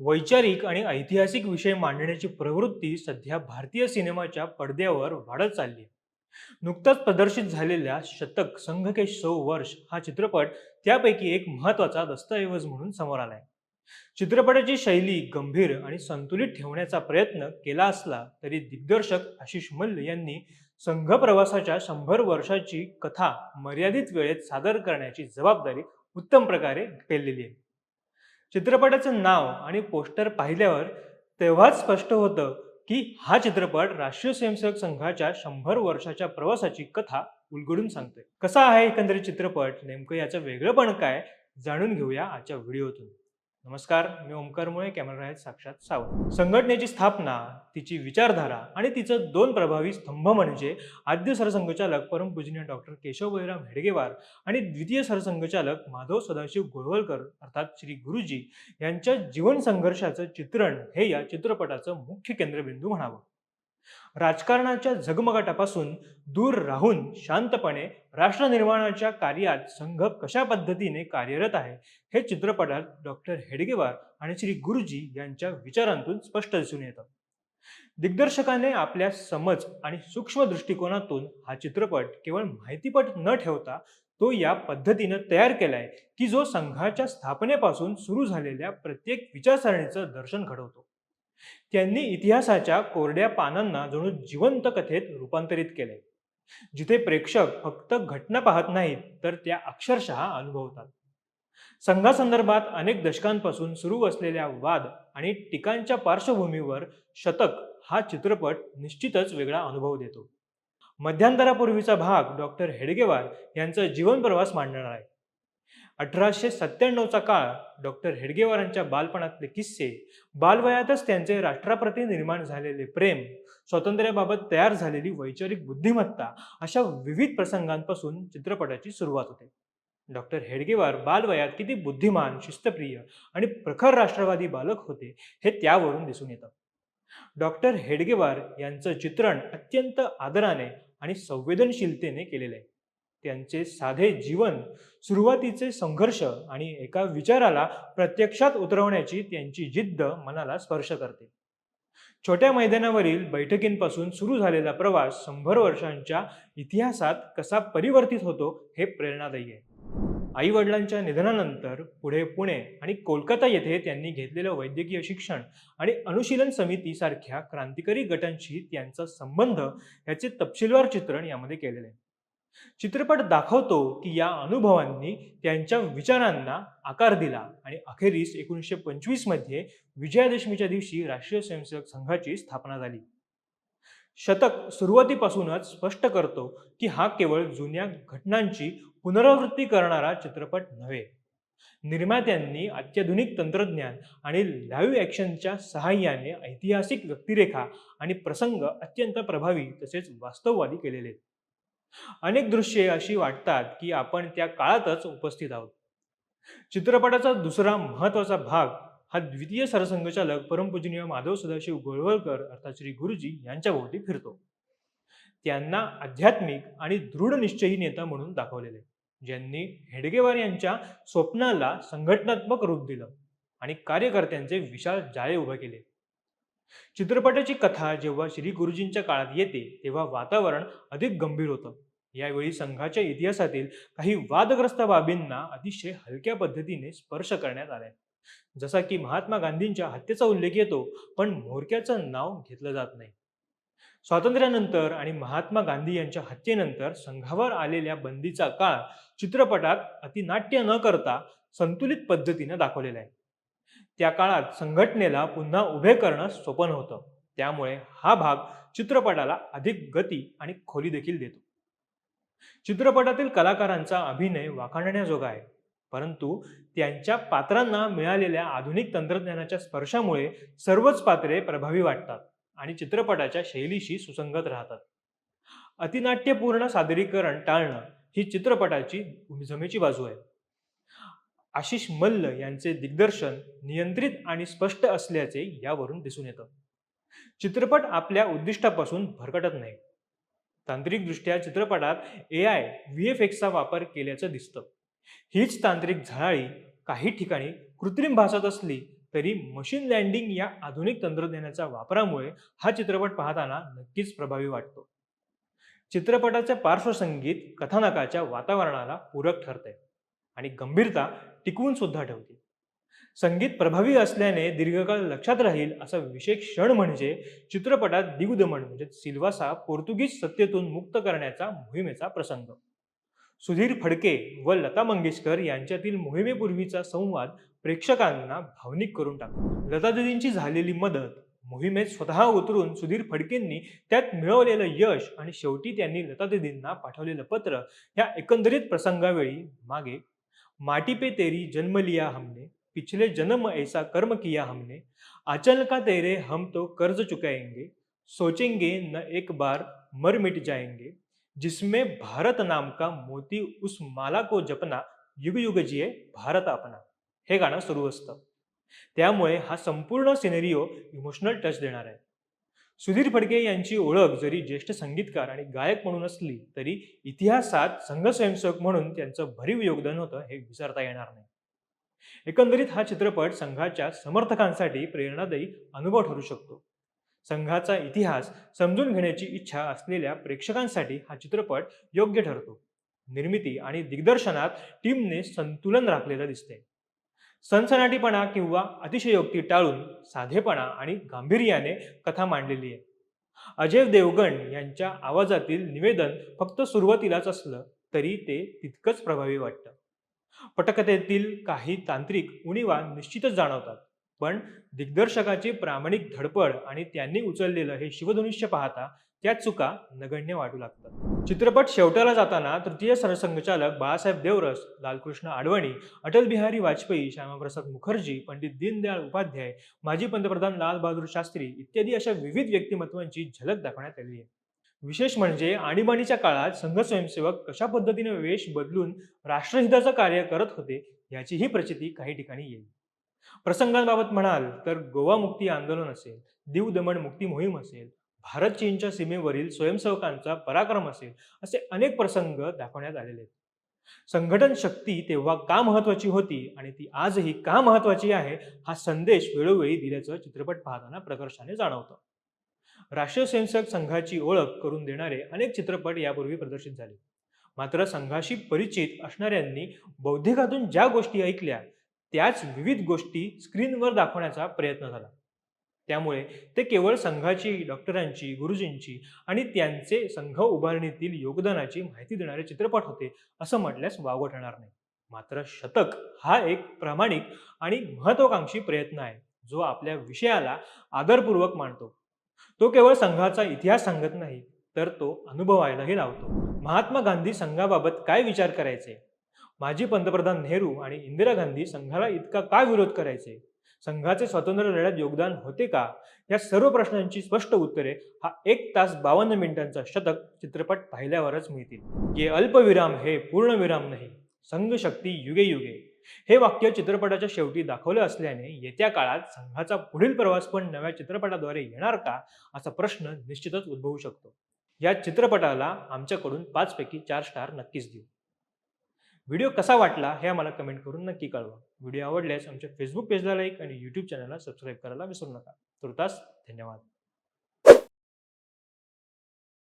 वैचारिक आणि ऐतिहासिक विषय मांडण्याची प्रवृत्ती सध्या भारतीय सिनेमाच्या पडद्यावर वाढत चालली आहे. नुकताच प्रदर्शित झालेल्या शतक संघ के 100 वर्ष हा चित्रपट त्यापैकी एक महत्वाचा दस्तऐवज म्हणून समोर आलाय. चित्रपटाची शैली गंभीर आणि संतुलित ठेवण्याचा प्रयत्न केला असला तरी दिग्दर्शक आशिष मल्ल यांनी संघ प्रवासाच्या 100 वर्षाची कथा मर्यादित वेळेत सादर करण्याची जबाबदारी उत्तम प्रकारे पेललेली आहे. चित्रपटाचं नाव आणि पोस्टर पाहिल्यावर तेव्हाच स्पष्ट होतं की हा चित्रपट राष्ट्रीय स्वयंसेवक संघाच्या 100 वर्षाच्या प्रवासाची कथा उलगडून सांगतोय. कसा आहे एकंदरीत चित्रपट, नेमकं याचं वेगळंपण काय, जाणून घेऊया आजच्या व्हिडिओतून. नमस्कार, मी ओमकार मुळे, कॅमेरा आहेत साक्षात सावंत. संघटनेची स्थापना, तिची विचारधारा आणि तिचं दोन प्रभावी स्तंभ म्हणजे आद्य सरसंघचालक परमपूजनीय डॉक्टर केशव बळीराम हेडगेवार आणि द्वितीय सरसंघचालक माधव सदाशिव गोळवळकर अर्थात श्री गुरुजी यांच्या जीवन संघर्षाचं चित्रण हे या चित्रपटाचं मुख्य केंद्रबिंदू म्हणावं. राजकारणाच्या झगमगाटापासून दूर राहून शांतपणे राष्ट्र निर्माणाच्या कार्यात संघ कशा पद्धतीने कार्यरत आहे हे चित्रपटात डॉक्टर हेडगेवार आणि श्री गुरुजी यांच्या विचारांतून स्पष्ट दिसून येतं. दिग्दर्शकाने आपल्या समज आणि सूक्ष्म दृष्टिकोनातून हा चित्रपट केवळ माहितीपट न ठेवता तो या पद्धतीनं तयार केलाय की जो संघाच्या स्थापनेपासून सुरू झालेल्या प्रत्येक विचारसरणीचं दर्शन घडवतो. त्यांनी इतिहासाच्या कोरड्या पानांना जणू जिवंत कथेत रूपांतरित केले, जिथे प्रेक्षक फक्त घटना पाहत नाहीत तर त्या अक्षरशः अनुभवतात. संघासंदर्भात अनेक दशकांपासून सुरू असलेल्या वाद आणि टीकांच्या पार्श्वभूमीवर शतक हा चित्रपट निश्चितच वेगळा अनुभव देतो. मध्यंतरापूर्वीचा भाग डॉक्टर हेडगेवार यांचा जीवन प्रवास मांडणार आहे. 1897चा काळ, डॉक्टर हेडगेवारांच्या बालपणातले किस्से, बालवयातच त्यांचे राष्ट्राप्रती निर्माण झालेले प्रेम, स्वातंत्र्याबाबत तयार झालेली वैचारिक बुद्धिमत्ता अशा विविध प्रसंगांपासून चित्रपटाची सुरुवात होते. डॉक्टर हेडगेवार बालवयात किती बुद्धिमान, शिस्तप्रिय आणि प्रखर राष्ट्रवादी बालक होते हे त्यावरून दिसून येतं. डॉक्टर हेडगेवार यांचं चित्रण अत्यंत आदराने आणि संवेदनशीलतेने केलेलं आहे. त्यांचे साधे जीवन, सुरुवातीचे संघर्ष आणि एका विचाराला प्रत्यक्षात उतरवण्याची त्यांची जिद्द मनाला स्पर्श करते. छोट्या मैदानावरील बैठकींपासून सुरू झालेला प्रवास 100 वर्षांच्या इतिहासात कसा परिवर्तित होतो हे प्रेरणादायी आहे. आई वडिलांच्या निधनानंतर पुढे पुणे आणि कोलकाता येथे त्यांनी घेतलेलं वैद्यकीय शिक्षण आणि अनुशीलन समिती सारख्या क्रांतिकारी गटांशी त्यांचा संबंध याचे तपशीलवार चित्रण यामध्ये केलेले आहे. चित्रपट दाखवतो की या अनुभवांनी त्यांच्या विचारांना आकार दिला आणि अखेरीस 1925 मध्ये विजयादशमीच्या दिवशी राष्ट्रीय स्वयंसेवक संघाची स्थापना झाली. शतक सुरुवातीपासूनच स्पष्ट करतो की हा केवळ जुन्या घटनांची पुनरावृत्ती करणारा चित्रपट नव्हे. निर्मात्यांनी अत्याधुनिक तंत्रज्ञान आणि लाईव्ह ॲक्शनच्या सहाय्याने ऐतिहासिक व्यक्तिरेखा आणि प्रसंग अत्यंत प्रभावी तसेच वास्तववादी केलेले आहेत. अनेक दृश्ये अशी वाटतात की आपण त्या काळातच उपस्थित आहोत. चित्रपटाचा दुसरा महत्वाचा भाग हा द्वितीय सरसंघचालक परमपूजनीय माधव सदाशिव गोळवळकर अर्थात श्री गुरुजी यांच्या भोवती फिरतो. त्यांना आध्यात्मिक आणि दृढ निश्चयी नेता म्हणून दाखवलेले, ज्यांनी हेडगेवार यांच्या स्वप्नाला संघटनात्मक रूप दिलं आणि कार्यकर्त्यांचे विशाल जाळे उभे केले. चित्रपटाची कथा जेव्हा श्री गुरुजींच्या काळात येते तेव्हा वातावरण अधिक गंभीर होतं. यावेळी संघाच्या इतिहासातील काही वादग्रस्त बाबींना अतिशय हलक्या पद्धतीने स्पर्श करण्यात आलाय. जसा की महात्मा गांधींच्या हत्येचा उल्लेख येतो पण म्होरक्याचं नाव घेतलं जात नाही. स्वातंत्र्यानंतर आणि महात्मा गांधी यांच्या हत्येनंतर संघावर आलेल्या बंदीचा काळ चित्रपटात अतिनाट्य न करता संतुलित पद्धतीने दाखवलेला आहे. त्या काळात संघटनेला पुन्हा उभे करणं सोपं होतं, त्यामुळे हा भाग चित्रपटाला अधिक गती आणि खोली देखील देतो. चित्रपटातील कलाकारांचा अभिनय वाखाणण्याजोगा आहे, परंतु त्यांच्या पात्रांना मिळालेल्या आधुनिक तंत्रज्ञानाच्या स्पर्शामुळे सर्वच पात्रे प्रभावी वाटतात आणि चित्रपटाच्या शैलीशी सुसंगत राहतात. अतिनाट्यपूर्ण सादरीकरण टाळणं ही चित्रपटाची जमेची बाजू आहे. आशिष मल्ल यांचे दिग्दर्शन नियंत्रित आणि स्पष्ट असल्याचे यावरून दिसून येतं. चित्रपट आपल्या उद्दिष्टापासून भरकटत नाही. तांत्रिकदृष्ट्या चित्रपटात AI VFXचा वापर केल्याचं दिसतं. हीच तांत्रिक झळाळी काही ठिकाणी कृत्रिम भासत असली तरी मशीन लँडिंग या आधुनिक तंत्रज्ञानाच्या वापरामुळे हा चित्रपट पाहताना नक्कीच प्रभावी वाटतो. चित्रपटाचे पार्श्वसंगीत कथानकाच्या वातावरणाला पूरक ठरते आणि गंभीरता टिकवून सुद्धा ठेवते. संगीत प्रभावी असल्याने दीर्घकाळ लक्षात राहील असा विशेष क्षण म्हणजे चित्रपटात दिग्दमन म्हणजे सिल्वासा पोर्तुगीज सत्तेतून मुक्त करण्याचा मोहिमेचा प्रसंग. सुधीर फडके व लता मंगेशकर यांच्यातील मोहिमेपूर्वीचा संवाद प्रेक्षकांना भावनिक करून टाकतो. लता दिदींची झालेली मदत, मोहिमेत स्वतः उतरून सुधीर फडकेंनी त्यात मिळवलेलं यश आणि शेवटी त्यांनी लता दिदींना पाठवलेलं पत्र या एकंदरीत प्रसंगावेळी मागे माटी पे तेरी जन्म लिया हमने, पिछले जन्म ऐसा कर्म किया हमने, आंचल का तेरे हम तो कर्ज चुकाएंगे, सोचेंगे न एक बार मर मिट जाएंगे, जिसमें भारत नाम का मोती उस माला को जपना, युग युग जिये भारत अपना. हे गाणं सुरू असतं. त्यामुळे हा संपूर्ण सिनेरिओ इमोशनल टच देणार आहे. सुधीर फडके यांची ओळख जरी ज्येष्ठ संगीतकार आणि गायक म्हणून असली तरी इतिहासात संघ स्वयंसेवक म्हणून त्यांचं भरीव योगदान होतं हे विसरता येणार नाही. एकंदरीत हा चित्रपट संघाच्या समर्थकांसाठी प्रेरणादायी अनुभव ठरू शकतो. संघाचा इतिहास समजून घेण्याची इच्छा असलेल्या प्रेक्षकांसाठी हा चित्रपट योग्य ठरतो. निर्मिती आणि दिग्दर्शनात टीमने संतुलन राखलेलं दिसते. सनसनाटीपणा किंवा अतिशयोक्ती टाळून साधेपणा आणि गांभीर्याने कथा मांडलेली आहे. अजय देवगण यांच्या आवाजातील निवेदन फक्त सुरुवातीलाच असलं तरी ते तितकंच प्रभावी वाटतं. पटकथेतील काही तांत्रिक उणीवा निश्चितच जाणवतात, पण दिग्दर्शकाची प्रामाणिक धडपड आणि त्यांनी उचललेलं हे शिवधनुष्य पाहता त्या चुका नगण्य वाटू लागतात. चित्रपट शेवटाला जाताना तृतीय सरसंघचालक बाळासाहेब देवरस, लालकृष्ण अडवाणी, अटल बिहारी वाजपेयी, श्यामाप्रसाद मुखर्जी, पंडित दीनदयाळ उपाध्याय, माजी पंतप्रधान लाल बहादूर शास्त्री इत्यादी अशा विविध व्यक्तिमत्वांची झलक दाखवण्यात आली आहे. विशेष म्हणजे आणीबाणीच्या काळात संघ स्वयंसेवक कशा पद्धतीने वेश बदलून राष्ट्रहिताचं कार्य करत होते याचीही प्रचिती काही ठिकाणी येईल. प्रसंगांबाबत म्हणाल तर गोवा मुक्ती आंदोलन असेल, दीव दमण मुक्ती मोहीम असेल, भारत चीनच्या सीमेवरील स्वयंसेवकांचा पराक्रम असेल, असे अनेक प्रसंग दाखवण्यात आलेले आहेत. संघटन शक्ती तेव्हा का महत्वाची होती आणि ती आजही का महत्वाची आहे हा संदेश वेळोवेळी दिल्याचं चित्रपट पाहताना प्रकर्षाने जाणवतं. राष्ट्रीय स्वयंसेवक संघाची ओळख करून देणारे अनेक चित्रपट यापूर्वी प्रदर्शित झाले. मात्र संघाशी परिचित असणाऱ्यांनी बौद्धिकातून ज्या गोष्टी ऐकल्या त्याच विविध गोष्टी स्क्रीनवर दाखवण्याचा प्रयत्न झाला. त्यामुळे ते केवळ संघाची, डॉक्टरांची, गुरुजींची आणि त्यांचे संघ उभारणीतील योगदानाची माहिती देणारे चित्रपट होते असं म्हटल्यास वावगं ठरणार नाही. मात्र शतक हा एक प्रामाणिक आणि महत्वाकांक्षी प्रयत्न आहे जो आपल्या विषयाला आदरपूर्वक मांडतो. तो केवळ संघाचा इतिहास सांगत नाही तर तो अनुभवायलाही लावतो. महात्मा गांधी संघाबाबत काय विचार करायचे, माजी पंतप्रधान नेहरू आणि इंदिरा गांधी संघाला इतका का विरोध करायचे, संघाचे स्वातंत्र्य लढ्यात योगदान होते का, या सर्व प्रश्नांची स्पष्ट उत्तरे हा 1 तास 52 मिनिटांचा शतक चित्रपट पाहिल्यावरच मिळतील. ये अल्पविराम हे पूर्णविराम नाही, संघ शक्ती युगे युगे हे वाक्य चित्रपटाच्या शेवटी दाखवलं असल्याने येत्या काळात संघाचा पुढील प्रवास पण नव्या चित्रपटाद्वारे येणार का असा प्रश्न निश्चितच उद्भवू शकतो. या चित्रपटाला आमच्याकडून 5 पैकी 4 स्टार नक्कीच देऊ. व्हिडिओ कसा वाटला हे आम्हाला कमेंट करून नक्की कळवा. व्हिडिओ आवडल्यास आमच्या फेसबुक पेजला लाईक आणि यूट्यूब चॅनलला सबस्क्राईब करायला विसरू नका. तुर्तास धन्यवाद.